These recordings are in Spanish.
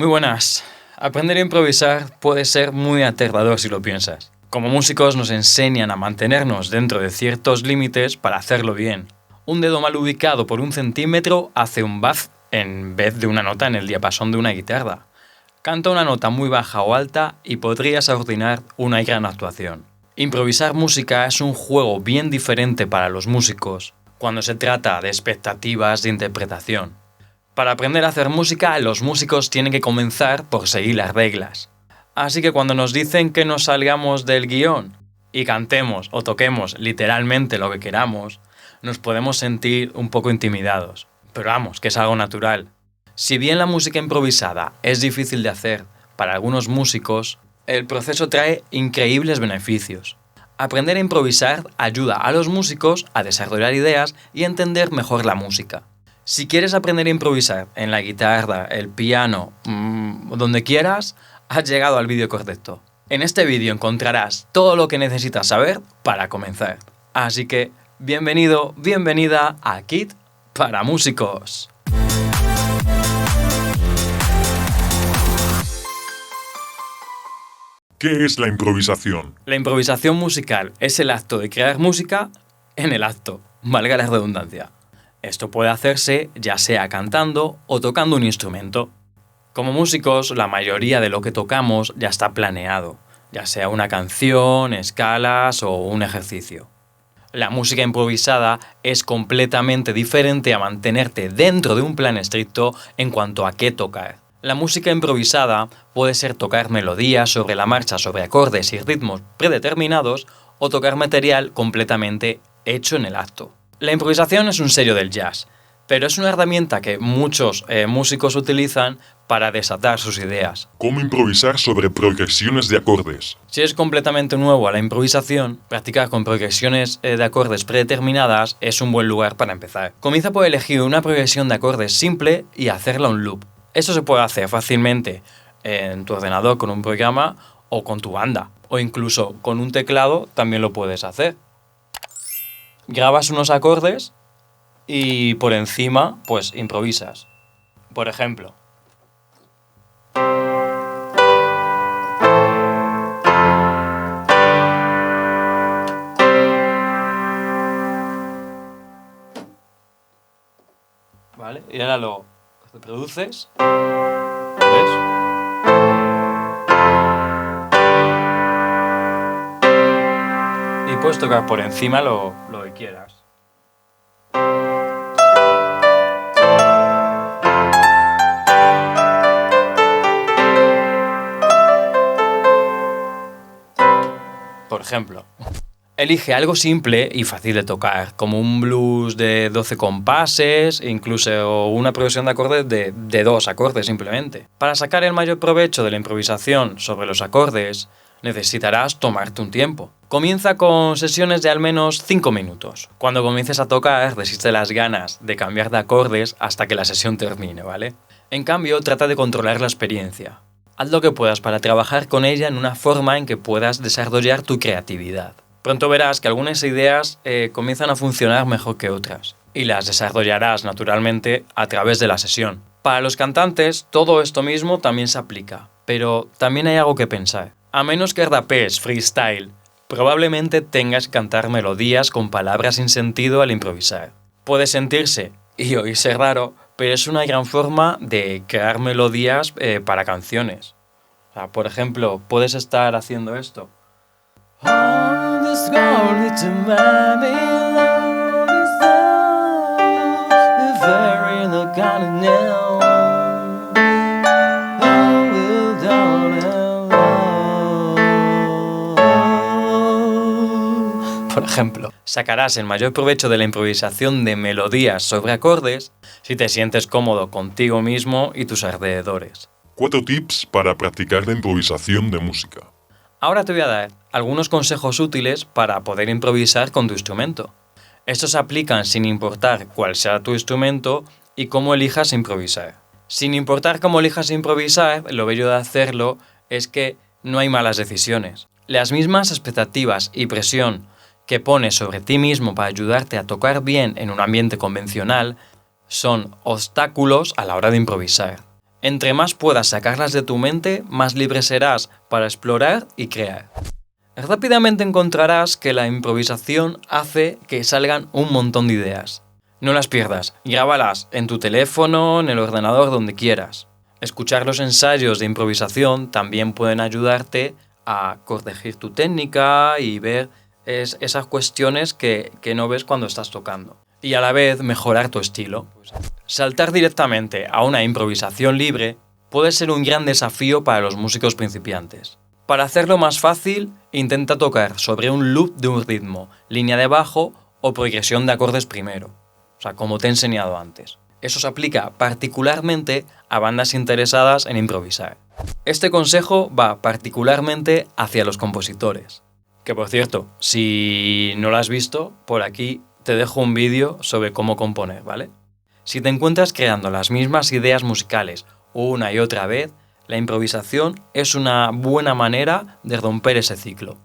Muy buenas. Aprender a improvisar puede ser muy aterrador si lo piensas. Como músicos nos enseñan a mantenernos dentro de ciertos límites para hacerlo bien. Un dedo mal ubicado por 1 centímetro hace un buzz en vez de una nota en el diapasón de una guitarra. Canta una nota muy baja o alta y podrías arruinar una gran actuación. Improvisar música es un juego bien diferente para los músicos cuando se trata de expectativas de interpretación. Para aprender a hacer música, los músicos tienen que comenzar por seguir las reglas. Así que cuando nos dicen que nos salgamos del guión y cantemos o toquemos literalmente lo que queramos, nos podemos sentir un poco intimidados. Pero vamos, que es algo natural. Si bien la música improvisada es difícil de hacer para algunos músicos, el proceso trae increíbles beneficios. Aprender a improvisar ayuda a los músicos a desarrollar ideas y a entender mejor la música. Si quieres aprender a improvisar en la guitarra, el piano, donde quieras, has llegado al vídeo correcto. En este vídeo encontrarás todo lo que necesitas saber para comenzar. Así que, bienvenido, bienvenida a Kit para Músicos. ¿Qué es la improvisación? La improvisación musical es el acto de crear música en el acto, valga la redundancia. Esto puede hacerse ya sea cantando o tocando un instrumento. Como músicos, la mayoría de lo que tocamos ya está planeado, ya sea una canción, escalas o un ejercicio. La música improvisada es completamente diferente a mantenerte dentro de un plan estricto en cuanto a qué tocar. La música improvisada puede ser tocar melodías sobre la marcha sobre acordes y ritmos predeterminados o tocar material completamente hecho en el acto. La improvisación es un sello del jazz, pero es una herramienta que muchos músicos utilizan para desatar sus ideas. ¿Cómo improvisar sobre progresiones de acordes? Si eres completamente nuevo a la improvisación, practicar con progresiones de acordes predeterminadas es un buen lugar para empezar. Comienza por elegir una progresión de acordes simple y hacerla un loop. Esto se puede hacer fácilmente en tu ordenador con un programa o con tu banda, o incluso con un teclado también lo puedes hacer. Grabas unos acordes y por encima, pues improvisas. Por ejemplo. ¿Vale? Y ahora lo reproduces. ¿Ves? Y puedes tocar por encima lo que quieras. Por ejemplo, elige algo simple y fácil de tocar, como un blues de 12 compases, incluso una progresión de acordes de 2 acordes simplemente. Para sacar el mayor provecho de la improvisación sobre los acordes, necesitarás tomarte un tiempo. Comienza con sesiones de al menos 5 minutos. Cuando comiences a tocar, resiste las ganas de cambiar de acordes hasta que la sesión termine, ¿vale? En cambio, trata de controlar la experiencia. Haz lo que puedas para trabajar con ella en una forma en que puedas desarrollar tu creatividad. Pronto verás que algunas ideas comienzan a funcionar mejor que otras, y las desarrollarás naturalmente a través de la sesión. Para los cantantes, todo esto mismo también se aplica, pero también hay algo que pensar. A menos que rapees freestyle, probablemente tengas que cantar melodías con palabras sin sentido al improvisar. Puede sentirse y oírse raro, pero es una gran forma de crear melodías para canciones. O sea, por ejemplo, puedes estar haciendo esto. Por ejemplo, sacarás el mayor provecho de la improvisación de melodías sobre acordes si te sientes cómodo contigo mismo y tus alrededores. 4 tips para practicar la improvisación de música. Ahora te voy a dar algunos consejos útiles para poder improvisar con tu instrumento. Estos se aplican sin importar cuál sea tu instrumento y cómo elijas improvisar. Sin importar cómo elijas improvisar, lo bello de hacerlo es que no hay malas decisiones. Las mismas expectativas y presión que pones sobre ti mismo para ayudarte a tocar bien en un ambiente convencional son obstáculos a la hora de improvisar. Entre más puedas sacarlas de tu mente, más libre serás para explorar y crear. Rápidamente encontrarás que la improvisación hace que salgan un montón de ideas. No las pierdas, grábalas en tu teléfono, en el ordenador, donde quieras. Escuchar los ensayos de improvisación también pueden ayudarte a corregir tu técnica y ver esas cuestiones que no ves cuando estás tocando. Y a la vez mejorar tu estilo. Saltar directamente a una improvisación libre puede ser un gran desafío para los músicos principiantes. Para hacerlo más fácil, intenta tocar sobre un loop de un ritmo, línea de bajo o progresión de acordes primero. O sea, como te he enseñado antes. Eso se aplica particularmente a bandas interesadas en improvisar. Este consejo va particularmente hacia los compositores. Que por cierto, si no lo has visto, por aquí te dejo un vídeo sobre cómo componer, ¿vale? Si te encuentras creando las mismas ideas musicales una y otra vez, la improvisación es una buena manera de romper ese ciclo.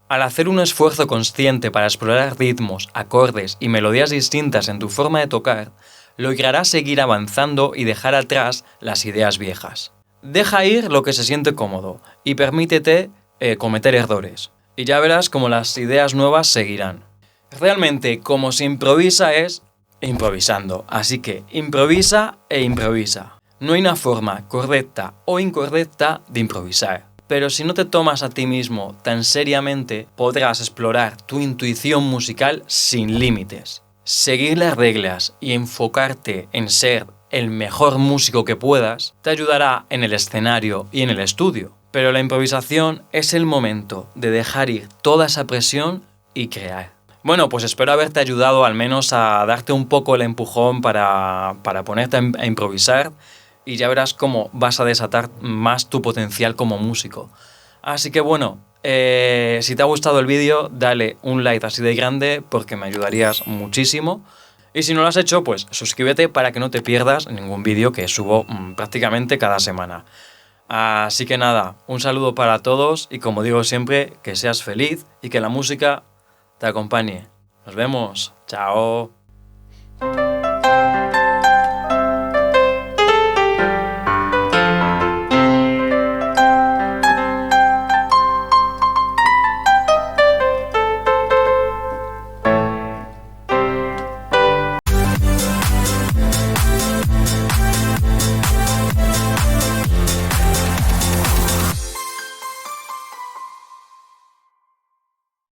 Al hacer un esfuerzo consciente para explorar ritmos, acordes y melodías distintas en tu forma de tocar, lograrás seguir avanzando y dejar atrás las ideas viejas. Deja ir lo que se siente cómodo y permítete cometer errores. Y ya verás cómo las ideas nuevas seguirán. Realmente, como se improvisa es improvisando. Así que improvisa e improvisa. No hay una forma correcta o incorrecta de improvisar. Pero si no te tomas a ti mismo tan seriamente, podrás explorar tu intuición musical sin límites. Seguir las reglas y enfocarte en ser el mejor músico que puedas te ayudará en el escenario y en el estudio. Pero la improvisación es el momento de dejar ir toda esa presión y crear. Bueno, pues espero haberte ayudado al menos a darte un poco el empujón para ponerte a improvisar y ya verás cómo vas a desatar más tu potencial como músico. Así que bueno, si te ha gustado el vídeo, dale un like así de grande porque me ayudarías muchísimo. Y si no lo has hecho, pues suscríbete para que no te pierdas ningún vídeo que subo prácticamente cada semana. Así que nada, un saludo para todos y como digo siempre, que seas feliz y que la música te acompañe. Nos vemos. Chao.